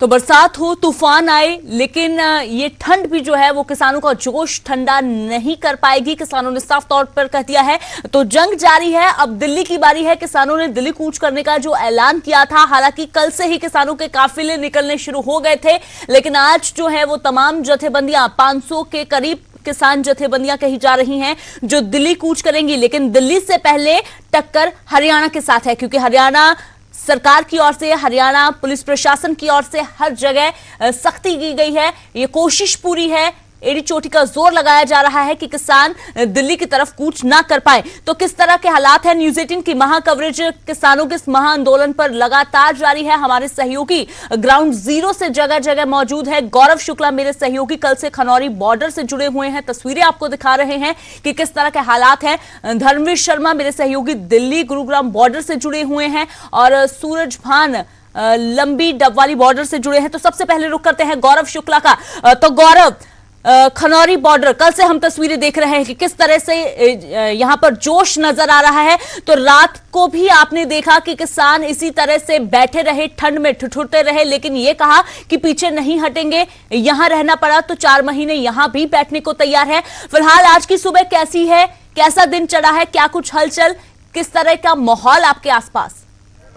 तो बरसात हो, तूफान आए, लेकिन ये ठंड भी जो है वो किसानों का जोश ठंडा नहीं कर पाएगी। किसानों ने साफ तौर पर कह दिया है। तो जंग जारी है। अब दिल्ली की बारी है। किसानों ने दिल्ली कूच करने का जो ऐलान किया था, हालांकि कल से ही किसानों के काफिले निकलने शुरू हो गए थे, लेकिन आज जो है वो तमाम जथेबंदियां 500 के करीब किसान जथेबंदियां कही जा रही हैं जो दिल्ली कूच करेंगी। लेकिन दिल्ली से पहले टक्कर हरियाणा के साथ है, क्योंकि हरियाणा सरकार की ओर से, हरियाणा पुलिस प्रशासन की ओर से हर जगह सख्ती की गई है। ये कोशिश पूरी है, एड़ी चोटी का जोर लगाया जा रहा है कि किसान दिल्ली की तरफ कूच ना कर पाए। तो किस तरह के हालात हैं, न्यूज 18 की महा कवरेज किसानों के इस महा आंदोलन पर लगातार जारी है। हमारे सहयोगी ग्राउंड जीरो से जगह जगह मौजूद है। गौरव शुक्ला मेरे सहयोगी कल से खनौरी बॉर्डर से जुड़े हुए हैं, तस्वीरें आपको दिखा रहे हैं कि किस तरह के हालात हैं। धर्मवीर शर्मा मेरे सहयोगी दिल्ली गुरुग्राम बॉर्डर से जुड़े हुए हैं और सूरज भान लंबी डबवाली बॉर्डर से जुड़े हैं। तो सबसे पहले रुक करते हैं गौरव शुक्ला का। तो गौरव, खनौरी बॉर्डर, कल से हम तस्वीरें देख रहे हैं कि किस तरह से यहां पर जोश नजर आ रहा है। तो रात को भी आपने देखा कि किसान इसी तरह से बैठे रहे, ठंड में ठिठुरते रहे, लेकिन ये कहा कि पीछे नहीं हटेंगे। यहां रहना पड़ा तो 4 महीने यहां भी बैठने को तैयार है। फिलहाल आज की सुबह कैसी है, कैसा दिन चढ़ा है, क्या कुछ हलचल, किस तरह का माहौल आपके आसपास?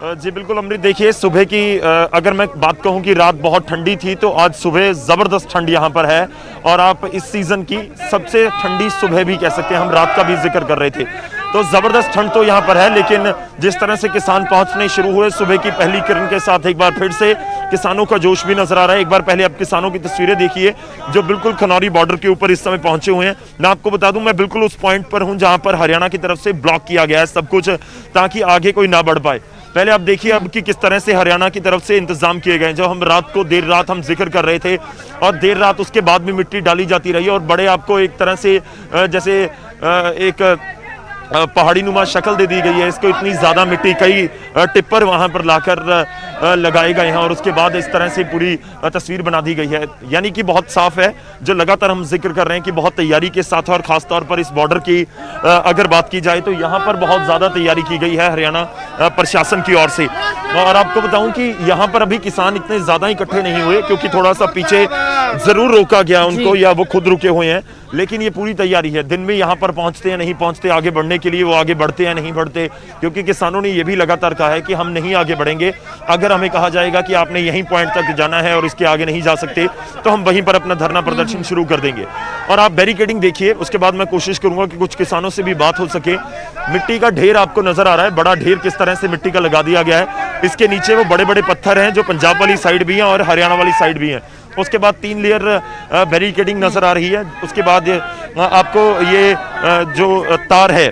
जी बिल्कुल अमृत, देखिए सुबह की अगर मैं बात कहूं कि रात बहुत ठंडी थी, तो आज सुबह ज़बरदस्त ठंड यहां पर है। और आप इस सीज़न की सबसे ठंडी सुबह भी कह सकते हैं, हम रात का भी जिक्र कर रहे थे। तो ज़बरदस्त ठंड तो यहां पर है, लेकिन जिस तरह से किसान पहुंचने शुरू हुए सुबह की पहली किरण के साथ, एक बार फिर से किसानों का जोश भी नजर आ रहा है। एक बार पहले आप किसानों की तस्वीरें देखिए जो बिल्कुल खनौरी बॉर्डर के ऊपर इस समय पहुंचे हुए हैं। मैं आपको बता दूं, मैं बिल्कुल उस पॉइंट पर हूं जहां पर हरियाणा की तरफ से ब्लॉक किया गया है सब कुछ, ताकि आगे कोई ना बढ़ पाए। पहले आप देखिए अब कि किस तरह से हरियाणा की तरफ से इंतजाम किए गए। जब हम रात को देर रात हम जिक्र कर रहे थे, और देर रात उसके बाद भी मिट्टी डाली जाती रही, और बड़े आपको एक तरह से जैसे एक पहाड़ी नुमा शक्ल दे दी गई है इसको। इतनी ज्यादा मिट्टी, कई टिप्पर वहां पर लाकर लगाए गए हैं, और उसके बाद इस तरह से पूरी तस्वीर बना दी गई है। यानी कि बहुत साफ है, जो लगातार हम जिक्र कर रहे हैं कि बहुत तैयारी के साथ, और खासतौर पर इस बॉर्डर की अगर बात की जाए तो यहाँ पर बहुत ज्यादा तैयारी की गई है हरियाणा प्रशासन की ओर से। और आपको बताऊं कि यहाँ पर अभी किसान इतने ज्यादा इकट्ठे नहीं हुए, क्योंकि थोड़ा सा पीछे जरूर रोका गया उनको, या वो खुद रुके हुए हैं। लेकिन ये पूरी तैयारी है, दिन में यहाँ पर पहुंचते हैं नहीं पहुंचते, आगे बढ़ने के लिए वो आगे बढ़ते हैं नहीं बढ़ते, क्योंकि किसानों ने ये भी लगातार कहा है कि हम नहीं आगे बढ़ेंगे। अगर हमें कहा जाएगा कि आपने यहीं पॉइंट तक जाना है और इसके आगे नहीं जा सकते, तो हम वहीं पर अपना धरना प्रदर्शन शुरू कर देंगे। और आप बैरिकेडिंग देखिए, उसके बाद मैं कोशिश करूंगा कि कुछ किसानों से भी बात हो सके। मिट्टी का ढेर आपको नजर आ रहा है, बड़ा ढेर किस तरह से मिट्टी का लगा दिया गया है। इसके नीचे वो बड़े बड़े पत्थर हैं जो पंजाब वाली साइड भी हैं और हरियाणा वाली साइड भी हैं। उसके बाद 3 लेयर बैरिकेडिंग नजर आ रही है। उसके बाद आपको ये जो तार है,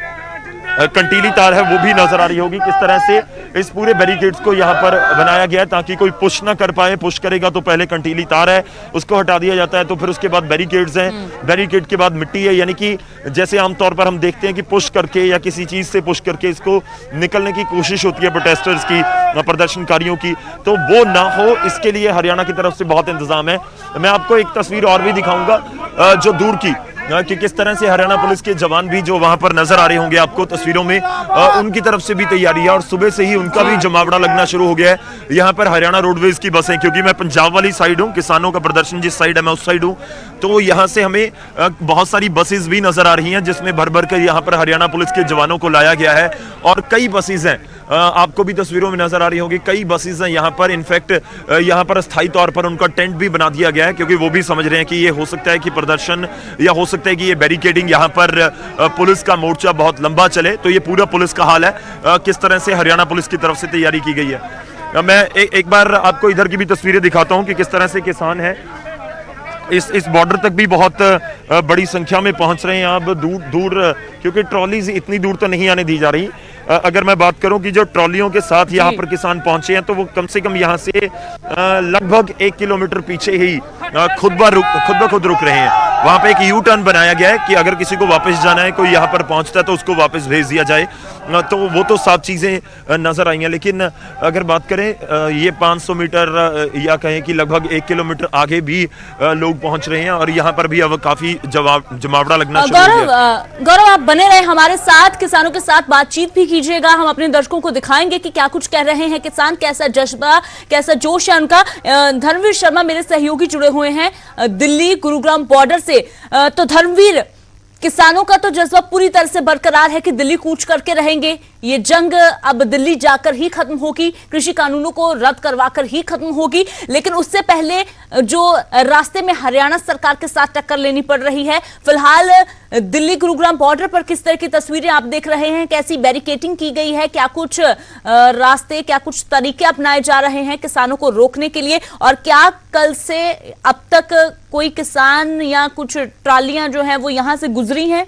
कंटीली तार है, वो भी नजर आ रही होगी। किस तरह से इस पूरे बैरिकेड्स को यहाँ पर बनाया गया है ताकि कोई पुश ना कर पाए। पुश करेगा तो पहले कंटीली तार है उसको हटा दिया जाता है, तो फिर उसके बाद बैरिकेड्स हैं, बैरिकेड के बाद मिट्टी है। यानी कि जैसे आमतौर पर हम देखते हैं कि पुश करके या किसी चीज से पुश करके इसको निकलने की कोशिश होती है प्रोटेस्टर्स की, प्रदर्शनकारियों की, तो वो ना हो इसके लिए हरियाणा की तरफ से बहुत इंतजाम है। मैं आपको एक तस्वीर और भी दिखाऊंगा जो दूर की, कि किस तरह से हरियाणा पुलिस के जवान भी जो वहां पर नजर आ रहे होंगे आपको तस्वीरों में, उनकी तरफ से भी तैयारी है, और सुबह से ही उनका भी जमावड़ा लगना शुरू हो गया है। यहाँ पर हरियाणा रोडवेज की बसें, क्योंकि मैं पंजाब वाली साइड हूँ, किसानों का प्रदर्शन जिस साइड है मैं उस साइड हूँ, तो यहाँ से हमें बहुत सारी बसेस भी नजर आ रही हैं जिसमें भर भर कर यहाँ पर हरियाणा पुलिस के जवानों को लाया गया है। और कई बसेस हैं, आपको भी तस्वीरों में नजर आ रही होगी, कई बसेस हैं यहाँ पर। इनफैक्ट यहाँ पर अस्थायी तौर पर उनका टेंट भी बना दिया गया है, क्योंकि वो भी समझ रहे हैं कि ये हो सकता है कि प्रदर्शन, या हो सकता है कि ये बैरिकेडिंग यहाँ पर पुलिस का मोर्चा बहुत लंबा चले। तो ये पूरा पुलिस का हाल है, किस तरह से हरियाणा पुलिस की तरफ से तैयारी की गई है। मैं एक बार आपको इधर की भी तस्वीरें दिखाता हूँ कि किस तरह से किसान है इस बॉर्डर तक भी बहुत बड़ी संख्या में पहुंच रहे हैं। अब दूर क्योंकि ट्रॉलीज इतनी दूर तो नहीं आने ब जा रही। अगर मैं बात करूं कि जो ट्रॉलियों के साथ यहाँ पर किसान पहुंचे हैं, तो वो कम से कम यहाँ से लगभग 1 किलोमीटर पीछे ही खुद ब खुद रुक रहे हैं। वहां पे एक यू टर्न बनाया गया है कि अगर किसी को वापस जाना है, कोई यहाँ पर पहुंचता है तो उसको वापस भेज दिया जाए। तो वो तो साफ चीज़ें नज़र आई हैं। लेकिन अगर बात करें ये 500 मीटर या कहें कि लगभग 1 किलोमीटर आगे भी लोग पहुंच रहे हैं और यहाँ पर भी अब काफ़ी जमावड़ा लगना शुरू हो गया। गौरव, आप बने रहे हमारे साथ, किसानों के साथ बातचीत भी कीजिएगा। हम अपने दर्शकों को दिखाएंगे कि क्या कुछ कह रहे हैं किसान, कैसा जज्बा, कैसा जोश है उनका। धर्मवीर शर्मा मेरे सहयोगी जुड़े हुए हैं दिल्ली गुरुग्राम बॉर्डर से। तो धर्मवीर, किसानों का तो जज्बा पूरी तरह से बरकरार है कि दिल्ली कूच करके रहेंगे। ये जंग अब दिल्ली जाकर ही खत्म होगी, कृषि कानूनों को रद्द करवाकर ही खत्म होगी। लेकिन उससे पहले जो रास्ते में हरियाणा सरकार के साथ टक्कर लेनी पड़ रही है, फिलहाल दिल्ली गुरुग्राम बॉर्डर पर किस तरह की तस्वीरें आप देख रहे हैं? कैसी बैरिकेटिंग की गई है? क्या कुछ रास्ते, क्या कुछ तरीके अपनाए जा रहे हैं किसानों को रोकने के लिए? और क्या कल से अब तक कोई किसान या कुछ ट्रालियां जो हैं वो यहां से गुजरी हैं?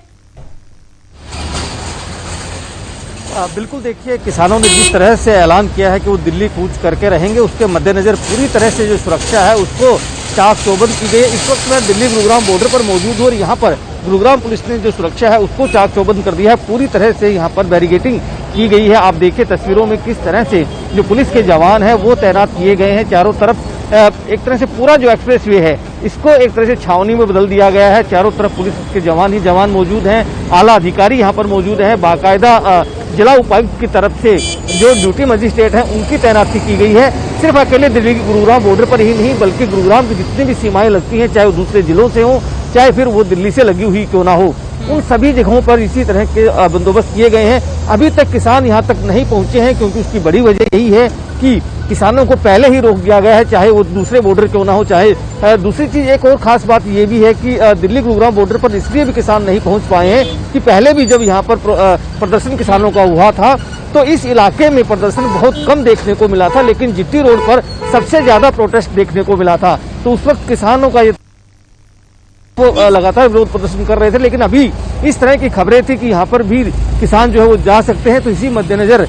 बिल्कुल, देखिए, किसानों ने जिस तरह से ऐलान किया है कि वो दिल्ली कूच करके रहेंगे, उसके मद्देनजर पूरी तरह से जो सुरक्षा है उसको चाक चौबंद की गई। इस वक्त मैं दिल्ली गुरुग्राम बॉर्डर पर मौजूद हूँ और यहाँ पर गुरुग्राम पुलिस ने जो सुरक्षा है उसको चाक चौबंद कर दिया है। पूरी तरह से यहाँ पर बैरिकेटिंग की गई है। आप देखिए तस्वीरों में किस तरह से जो पुलिस के जवान हैं वो तैनात किए गए हैं चारों तरफ। एक तरह से पूरा जो एक्सप्रेस वे है इसको एक तरह से छावनी में बदल दिया गया है। चारों तरफ पुलिस के जवान ही जवान मौजूद हैं, आला अधिकारी यहाँ पर मौजूद हैं। बाकायदा जिला उपायुक्त की तरफ से जो ड्यूटी मजिस्ट्रेट हैं उनकी तैनाती की गई है। सिर्फ अकेले दिल्ली की गुरुग्राम बॉर्डर पर ही नहीं बल्कि गुरुग्राम की जितनी भी सीमाएं लगती हैं, चाहे वो दूसरे जिलों से हो चाहे फिर वो दिल्ली से लगी हुई क्यों ना हो, उन सभी जगहों पर इसी तरह के बंदोबस्त किए गए हैं। अभी तक किसान यहाँ तक नहीं पहुंचे हैं क्योंकि उसकी बड़ी वजह यही है कि किसानों को पहले ही रोक दिया गया है, चाहे वो दूसरे बॉर्डर क्यों ना हो। चाहे दूसरी चीज, एक और खास बात ये भी है कि दिल्ली गुरुग्राम बॉर्डर पर इसलिए भी किसान नहीं पहुंच पाए हैं कि पहले भी जब यहाँ पर प्रदर्शन किसानों का हुआ था तो इस इलाके में प्रदर्शन बहुत कम देखने को मिला था, लेकिन जीटी रोड पर सबसे ज्यादा प्रोटेस्ट देखने को मिला था। तो उस वक्त किसानों का ये लगातार विरोध प्रदर्शन कर रहे थे, लेकिन अभी इस तरह की खबरें थी कि यहाँ पर भी किसान जो है वो जा सकते हैं। तो इसी मद्देनजर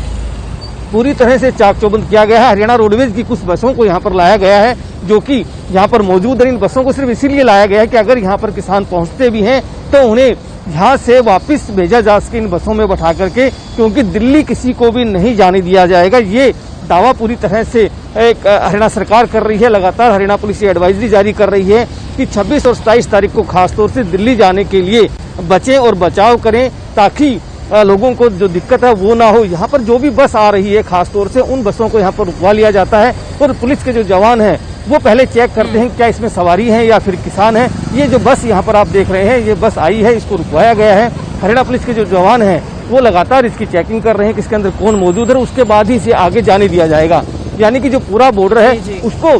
पूरी तरह से चाक चौबंद किया गया है। हरियाणा रोडवेज की कुछ बसों को यहाँ पर लाया गया है जो कि यहाँ पर मौजूद है। इन बसों को सिर्फ इसीलिए लाया गया है कि अगर यहाँ पर किसान पहुँचते भी हैं तो उन्हें यहाँ से वापस भेजा जा सके इन बसों में बैठा करके, क्योंकि दिल्ली किसी को भी नहीं जाने दिया जाएगा। ये दावा पूरी तरह से हरियाणा सरकार कर रही है। लगातार हरियाणा पुलिस एडवाइजरी जारी कर रही है कि 26 और 27 तारीख को खासतौर से दिल्ली जाने के लिए बचें और बचाव करें ताकि लोगों को जो दिक्कत है वो ना हो। यहाँ पर जो भी बस आ रही है खासतौर से उन बसों को यहाँ पर रुकवा लिया जाता है और पुलिस के जो जवान हैं वो पहले चेक करते हैं क्या इसमें सवारी है या फिर किसान है। ये जो बस यहाँ पर आप देख रहे हैं ये बस आई है, इसको रुकवाया गया है। हरियाणा पुलिस के जो जवान हैं वो लगातार इसकी चेकिंग कर रहे हैं कि इसके अंदर कौन मौजूद है, उसके बाद ही इसे आगे जाने दिया जाएगा। यानी कि जो पूरा बॉर्डर है उसको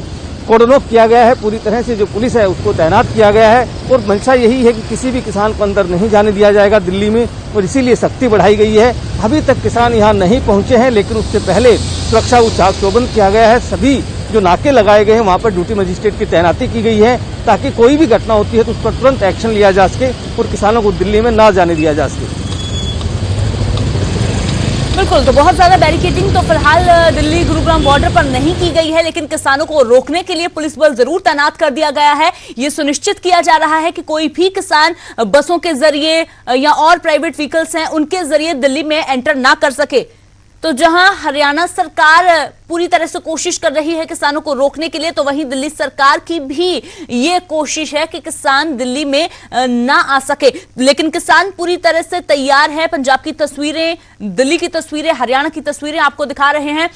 कॉर्डन ऑफ किया गया है, पूरी तरह से जो पुलिस है उसको तैनात किया गया है और मंशा यही है कि किसी भी किसान को अंदर नहीं जाने दिया जाएगा दिल्ली में, और इसीलिए सख्ती बढ़ाई गई है। अभी तक किसान यहाँ नहीं पहुंचे हैं, लेकिन उससे पहले सुरक्षा को चाक चौबंद किया गया है। सभी जो नाके लगाए गए हैं वहाँ पर ड्यूटी मजिस्ट्रेट की तैनाती की गई है ताकि कोई भी घटना होती है तो उस पर तुरंत एक्शन लिया जा सके और किसानों को दिल्ली में ना जाने दिया जा सके। बिल्कुल, तो बहुत ज्यादा बैरिकेडिंग तो फिलहाल दिल्ली गुरुग्राम बॉर्डर पर नहीं की गई है, लेकिन किसानों को रोकने के लिए पुलिस बल जरूर तैनात कर दिया गया है। ये सुनिश्चित किया जा रहा है कि कोई भी किसान बसों के जरिए या और प्राइवेट व्हीकल्स हैं उनके जरिए दिल्ली में एंटर ना कर सके। तो जहां हरियाणा सरकार पूरी तरह से कोशिश कर रही है किसानों को रोकने के लिए, तो वहीं दिल्ली सरकार की भी ये कोशिश है कि किसान दिल्ली में ना आ सके। लेकिन किसान पूरी तरह से तैयार है। पंजाब की तस्वीरें, दिल्ली की तस्वीरें, हरियाणा की तस्वीरें आपको दिखा रहे हैं।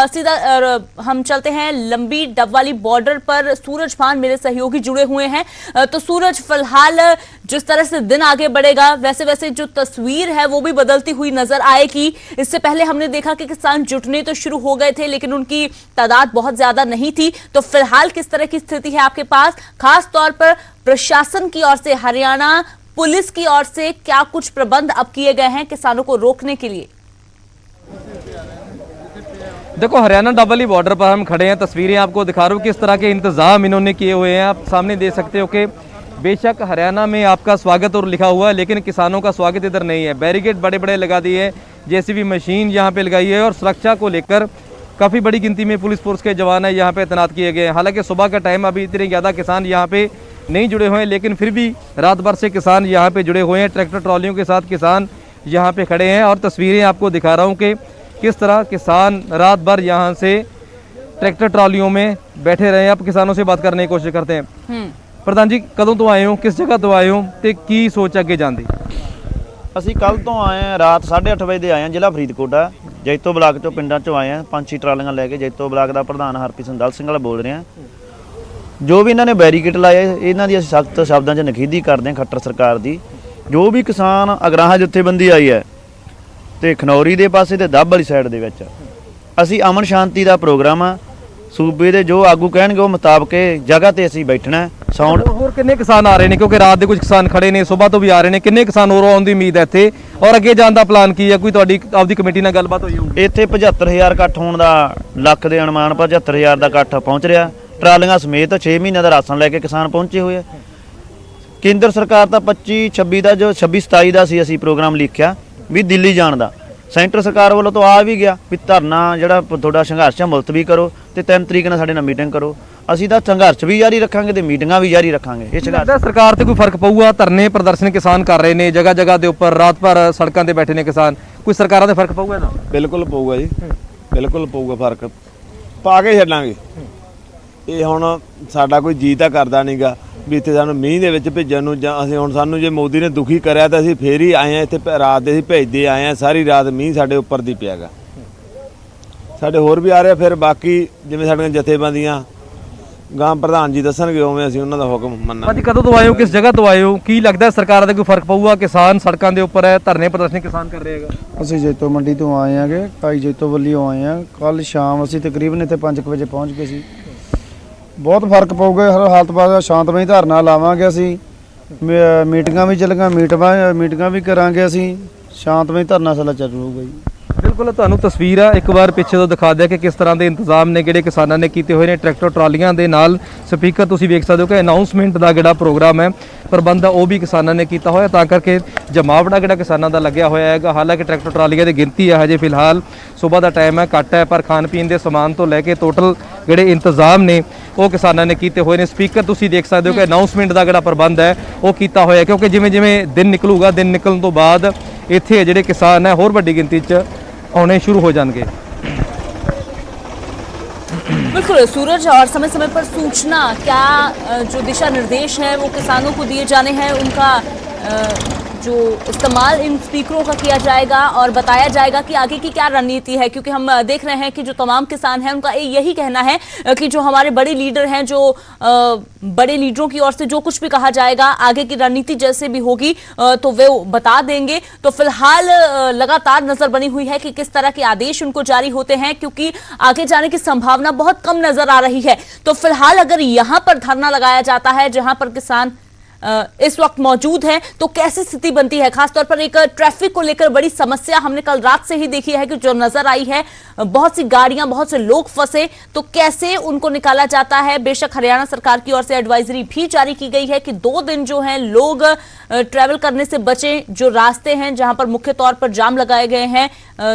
सीधा हम चलते हैं लंबी डब वाली बॉर्डर पर। सूरज भान मेरे सहयोगी जुड़े हुए हैं। तो सूरज, फिलहाल जिस तरह से दिन आगे बढ़ेगा वैसे वैसे जो तस्वीर है वो भी बदलती हुई नजर आएगी। इससे पहले हमने देखा कि किसान जुटने तो शुरू हो गए थे, लेकिन उनकी तादाद बहुत ज्यादा नहीं थी। तो फिलहाल किस तरह की स्थिति है आपके पास, खास तौर पर प्रशासन की ओर से, हरियाणा पुलिस की ओर से क्या कुछ प्रबंध अब किए गए हैं किसानों को रोकने के लिए? देखो, हरियाणा डबली बॉर्डर पर हम खड़े हैं। तस्वीरें आपको दिखा रहा हूँ किस तरह के इंतजाम इन्होंने किए हुए हैं। आप सामने देख सकते हो कि बेशक हरियाणा में आपका स्वागत और लिखा हुआ है, लेकिन किसानों का स्वागत इधर नहीं है। बैरिकेड बड़े बड़े लगा दिए हैं, जेसीबी मशीन यहाँ पे लगाई है और सुरक्षा को लेकर काफ़ी बड़ी गिनती में पुलिस फोर्स के जवान है यहाँ पे तैनात किए गए हैं। हालांकि सुबह का टाइम, अभी इतने ज़्यादा किसान यहाँ पे नहीं जुड़े हुए हैं, लेकिन फिर भी रात भर से किसान यहाँ पे जुड़े हुए हैं। ट्रैक्टर ट्रॉलियों के साथ किसान यहाँ पे खड़े हैं और तस्वीरें आपको दिखा रहा हूँ कि किस तरह किसान रात भर यहाँ से ट्रैक्टर ट्रॉलियों में बैठे रहे हैं। आप किसानों से बात करने की कोशिश करते हैं। प्रधान जी, कदों तो आए हो, किस जगह तो आए हो ते की सोच अगे जान दी? ਅਸੀਂ ਕੱਲ ਤੋਂ ਆਏ ਆ, ਰਾਤ 8:30 ਵਜੇ ਦੇ ਆਏ ਆ। ਜ਼ਿਲ੍ਹਾ ਫਰੀਦਕੋਟ ਆ, ਜੈਤੋ ਬਲਾਕ ਚੋਂ ਪਿੰਡਾਂ ਚੋਂ ਆਏ ਆ। 5-6 ਟਰਾਲੀਆਂ ਲੈ ਕੇ ਜੈਤੋ ਬਲਾਕ ਦਾ ਪ੍ਰਧਾਨ ਹਰਪ੍ਰੀਤ ਸਿੰਘ ਦਲ ਸਿੰਘ ਵਾਲਾ ਬੋਲ ਰਿਹਾ। ਜੋ ਵੀ ਇਹਨਾਂ ਨੇ ਬੈਰੀਕੇਡ ਲਾਏ, ਇਹਨਾਂ ਦੀ ਅਸੀਂ ਸਖਤ ਸ਼ਬਦਾਂ 'ਚ ਨਖੇਦੀ ਕਰਦੇ ਹਾਂ ਖੱਟਰ ਸਰਕਾਰ ਦੀ। ਜੋ ਵੀ ਕਿਸਾਨ ਅਗਰਾਹਾਂ ਜਥੇਬੰਦੀ ਆਈ ਹੈ ਤੇ ਖਨੌਰੀ ਦੇ ਪਾਸੇ ਤੇ ਦੱਬ ਵਾਲੀ ਸਾਈਡ ਦੇ ਵਿੱਚ ਅਸੀਂ ਅਮਨ ਸ਼ਾਂਤੀ ਦਾ ਪ੍ਰੋਗਰਾਮ ਆ। ਸੂਬੇ ਦੇ ਜੋ ਆਗੂ ਕਹਿਣਗੇ ਉਹ ਮੁਤਾਬਕ ਜਗ੍ਹਾ ਤੇ ਅਸੀਂ ਬੈਠਣਾ। ਸਾਊਂਡ ਹੋਰ ਕਿੰਨੇ ਕਿਸਾਨ ਆ ਰਹੇ ਨੇ, ਕਿਉਂਕਿ ਰਾਤ ਦੇ ਕੁਝ ਕਿਸਾਨ ਖੜੇ ਨੇ, ਸਵੇਰ ਤੋਂ ਵੀ ਆ ਰਹੇ ਨੇ, ਕਿੰਨੇ ਕਿਸਾਨ ਹੋਰ ਆਉਣ ਦੀ ਉਮੀਦ ਹੈ ਇੱਥੇ ਔਰ ਅੱਗੇ ਜਾਣ ਦਾ ਪਲਾਨ ਕੀ ਹੈ? ਕੋਈ ਤੁਹਾਡੀ ਆਪਦੀ ਕਮੇਟੀ ਨਾਲ ਗੱਲਬਾਤ ਹੋਈ ਹੋਊਗੀ? ਇੱਥੇ 75000 ਇਕੱਠ ਹੋਣ ਦਾ ਲੱਖ ਦੇ ਅਨੁਮਾਨ ਪਰ 75000 ਦਾ ਇਕੱਠ ਪਹੁੰਚ ਰਿਹਾ। ਟਰਾਲੀਆਂ ਸਮੇਤ 6 ਮਹੀਨਿਆਂ ਦਾ ਰਾਸ਼ਨ ਲੈ ਕੇ ਕਿਸਾਨ ਪਹੁੰਚੇ ਹੋਏ ਆ। ਕੇਂਦਰ ਸਰਕਾਰ ਤਾਂ 25-26 ਦਾ ਜੋ 26-27 ਦਾ ਸੀ ਅਸੀਂ ਪ੍ਰੋਗਰਾਮ ਲਿਖਿਆ ਵੀ ਦਿੱਲੀ ਜਾਣ ਦਾ। ਸੈਂਟਰ ਸਰਕਾਰ ਵੱਲੋਂ ਤਾਂ ਆ ਵੀ ਗਿਆ ਵੀ ਧਰਨਾ ਜਿਹੜਾ ਤੁਹਾਡਾ ਸੰਘਰਸ਼ ਹੈ ਮੁਲਤਵੀ ਕਰੋ ਤੇ 3 ਤਰੀਕ ਨਾਲ ਸਾਡੇ ਨਾਲ ਮੀਟਿੰਗ ਕਰੋ। ਅਸੀਂ ਤਾਂ ਸੰਘਰਸ਼ ਵੀ ਜਾਰੀ ਰੱਖਾਂਗੇ ਤੇ ਮੀਟਿੰਗਾਂ ਵੀ ਜਾਰੀ ਰੱਖਾਂਗੇ। ਇਹ ਲੱਗਦਾ ਸਰਕਾਰ ਤੇ ਕੋਈ ਫਰਕ ਪਊਗਾ? ਧਰਨੇ ਪ੍ਰਦਰਸ਼ਨ ਕਿਸਾਨ ਕਰ ਰਹੇ ਨੇ ਜਗ੍ਹਾ ਜਗ੍ਹਾ ਦੇ ਉੱਪਰ, ਰਾਤ ਭਰ ਸੜਕਾਂ ਤੇ ਬੈਠੇ ਨੇ ਕਿਸਾਨ, ਕੋਈ ਸਰਕਾਰਾਂ ਤੇ ਫਰਕ ਪਊਗਾ ਨਾ? ਬਿਲਕੁਲ ਪਊਗਾ ਜੀ, ਬਿਲਕੁਲ ਪਊਗਾ ਫਰਕ, ਪਾ ਕੇ ਛੱਡਾਂਗੇ। ਇਹ ਹੁਣ ਸਾਡਾ ਕੋਈ ਜੀ ਤਾਂ ਕਰਦਾ ਨਹੀਂਗਾ ਵੀ ਇੱਥੇ ਸਾਨੂੰ ਮੀਂਹ ਦੇ ਵਿੱਚ ਭੇਜਣ ਨੂੰ, ਜਾਂ ਅਸੀਂ ਹੁਣ ਸਾਨੂੰ ਜੇ ਮੋਦੀ ਨੇ ਦੁਖੀ ਕਰਿਆ ਤਾਂ ਅਸੀਂ ਫੇਰ ਹੀ ਆਏ ਆ ਇੱਥੇ। ਰਾਤ ਦੇ ਅਸੀਂ ਭੇਜਦੇ ਆਏ ਆ, ਸਾਰੀ ਰਾਤ ਮੀਂਹ ਸਾਡੇ ਉੱਪਰ ਦੀ ਪਿਆਗਾ। ਸਾਡੇ ਹੋਰ ਵੀ ਆ ਰਿਹਾ, ਫਿਰ ਬਾਕੀ ਜਿਵੇਂ ਸਾਡੀਆਂ ਜਥੇਬੰਦੀਆਂ ਗਾਂ ਪ੍ਰਧਾਨ ਜੀ ਦੱਸਣਗੇ ਉਵੇਂ ਅਸੀਂ ਉਹਨਾਂ ਦਾ ਹੁਕਮ ਮੰਨਾਂਗੇ। ਅੱਜ ਕਦੋਂ ਤੋਂ ਆਏ ਹੋ, ਕਿਸ ਜਗ੍ਹਾ ਤੋਂ ਆਏ ਹੋ, ਕੀ ਲੱਗਦਾ ਸਰਕਾਰਾਂ ਦਾ ਕੋਈ ਫਰਕ ਪਊਗਾ? ਕਿਸਾਨ ਸੜਕਾਂ ਦੇ ਉੱਪਰ ਹੈ, ਧਰਨੇ ਪ੍ਰਦਰਸ਼ਨ ਕਿਸਾਨ ਕਰ ਰਹੇ ਹੈਗਾ। ਅਸੀਂ ਜੈਤੋ ਮੰਡੀ ਤੋਂ ਆਏ ਆਂਗੇ, ਭਾਈ ਜੈਤੋ ਵੱਲੋਂ ਆਏ ਆ। ਕੱਲ ਸ਼ਾਮ ਅਸੀਂ ਤਕਰੀਬਨ ਇੱਥੇ 5 ਵਜੇ ਪਹੁੰਚ ਗਏ ਸੀ। ਬਹੁਤ ਫਰਕ ਪਊਗਾ, ਹਰ ਹਾਲਤ ਬਾਅਦ ਸ਼ਾਂਤਮਈ ਧਰਨਾ ਲਾਵਾਂਗੇ ਅਸੀਂ। ਮੀਟਿੰਗਾਂ ਵੀ ਚੱਲਾਂਗੀਆਂ, ਮੀਟਿੰਗਾਂ ਵੀ ਕਰਾਂਗੇ ਅਸੀਂ। ਸ਼ਾਂਤਮਈ ਧਰਨਾ ਸਾਡਾ ਚੱਲੂਗਾ ਜੀ। ਬਿਲਕੁਲ, ਤੁਹਾਨੂੰ ਤਸਵੀਰਾਂ ਇੱਕ ਵਾਰ ਪਿੱਛੇ ਤੋਂ ਦਿਖਾ ਦਿਆ ਕਿ ਕਿਸ ਤਰ੍ਹਾਂ ਦੇ ਇੰਤਜ਼ਾਮ ਨੇ ਜਿਹੜੇ ਕਿਸਾਨਾਂ ਨੇ ਕੀਤੇ ਹੋਏ ਨੇ। ਟਰੈਕਟਰ ਟਰਾਲੀਆਂ ਦੇ ਨਾਲ ਸਪੀਕਰ ਤੁਸੀਂ ਵੇਖ ਸਕਦੇ ਹੋ ਕਿ ਅਨਾਉਂਸਮੈਂਟ ਦਾ ਜਿਹੜਾ ਪ੍ਰੋਗਰਾਮ ਹੈ, ਪ੍ਰਬੰਧ ਉਹ ਵੀ ਕਿਸਾਨਾਂ ਨੇ ਕੀਤਾ ਹੋਇਆ, ਤਾਂ ਕਰਕੇ ਜਮਾਵੜਾ ਜਿਹੜਾ ਕਿਸਾਨਾਂ ਦਾ ਲੱਗਿਆ ਹੋਇਆ ਹੈਗਾ। ਹਾਲਾਂਕਿ ਟਰੈਕਟਰ ਟਰਾਲੀਆਂ ਦੀ ਗਿਣਤੀ ਹੈ ਹਜੇ ਫਿਲਹਾਲ ਸਵੇਰ ਦਾ ਟਾਈਮ ਹੈ, ਘੱਟ ਹੈ, ਪਰ ਖਾਣ ਪੀਣ ਦੇ ਸਮਾਨ ਤੋਂ ਲੈ ਕੇ ਟੋਟਲ ਜਿਹੜੇ ਇੰਤਜ਼ਾਮ ਨੇ ਉਹ ਕਿਸਾਨਾਂ ਨੇ ਕੀਤੇ ਹੋਏ ਨੇ। ਸਪੀਕਰ ਤੁਸੀਂ ਦੇਖ ਸਕਦੇ ਹੋ ਕਿ ਅਨਾਉਂਸਮੈਂਟ ਦਾ ਜਿਹੜਾ ਪ੍ਰਬੰਧ ਹੈ ਉਹ ਕੀਤਾ ਹੋਇਆ, ਕਿਉਂਕਿ ਜਿਵੇਂ ਜਿਵੇਂ ਦਿਨ ਨਿਕਲੂਗਾ, ਦਿਨ ਨਿਕਲਣ ਤੋਂ ਬਾਅਦ ਇੱਥੇ ਜਿਹੜੇ ਕਿਸਾਨ ਹੈ ਹੋਰ ਵੱਡੀ ਗਿਣਤੀ 'ਚ आने शुरू हो जाएंगे। बिल्कुल सूरज, और समय समय पर सूचना क्या जो दिशा निर्देश है वो किसानों को दिए जाने हैं, उनका जो इस्तेमाल इन स्पीकरों का किया जाएगा और बताया जाएगा कि आगे की क्या रणनीति है। क्योंकि हम देख रहे हैं कि जो तमाम किसान हैं उनका यही कहना है कि जो हमारे बड़े लीडर हैं, जो बड़े लीडरों की ओर से जो कुछ भी कहा जाएगा, आगे की रणनीति जैसे भी होगी तो वे बता देंगे। तो फिलहाल लगातार नजर बनी हुई है कि किस तरह के आदेश उनको जारी होते हैं, क्योंकि आगे जाने की संभावना बहुत कम नजर आ रही है। तो फिलहाल अगर यहां पर धरना लगाया जाता है जहां पर किसान इस वक्त मौजूद है तो कैसी स्थिति बनती है? खासतौर पर एक ट्रैफिक को लेकर बड़ी समस्या हमने कल रात से ही देखी है कि जो नजर आई है, बहुत सी गाड़ियां, बहुत से लोग फंसे, तो कैसे उनको निकाला जाता है। बेशक हरियाणा सरकार की ओर से एडवाइजरी भी जारी की गई है कि 2 दिन जो है लोग ट्रैवल करने से बचें। जो रास्ते हैं जहां पर मुख्य तौर पर जाम लगाए गए हैं,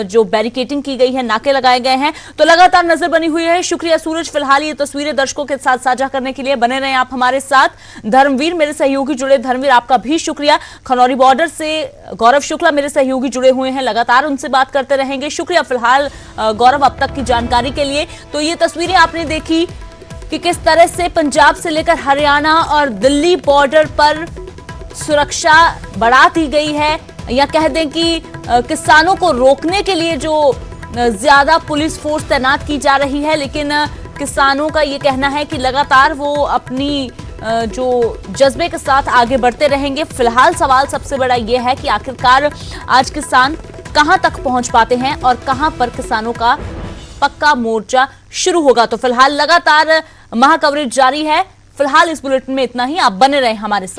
जो बैरिकेडिंग की गई है, नाके लगाए गए हैं, तो लगातार नजर बनी हुई है। शुक्रिया सूरज, फिलहाल ये तस्वीरें दर्शकों के साथ साझा करने के लिए। बने रहें आप हमारे साथ। धर्मवीर मेरे सहयोगी जुड़े, धर्मवीर आपका भी शुक्रिया। खनौरी बॉर्डर से गौरव शुक्ला मेरे सहयोगी जुड़े हुए हैं, लगातार उनसे बात करते रहेंगे। शुक्रिया फिलहाल गौरव अब तक की जानकारी के लिए। तो ये तस्वीरें आपने देखी कि किस तरह से पंजाब से लेकर हरियाणा और दिल्ली बॉर्डर पर सुरक्षा बढ़ा दी गई है, या कह दें कि किसानों को रोकने के लिए जो ज्यादा पुलिस फोर्स तैनात की जा रही है। लेकिन किसानों का ये कहना है कि लगातार वो अपनी जो जज्बे के साथ आगे बढ़ते रहेंगे। फिलहाल सवाल सबसे बड़ा ये है कि आखिरकार आज किसान कहां तक पहुंच पाते हैं और कहां पर किसानों का पक्का मोर्चा शुरू होगा। तो फिलहाल लगातार महा कवरेज जारी है। फिलहाल इस बुलेटिन में इतना ही, आप बने रहें हमारे साथ।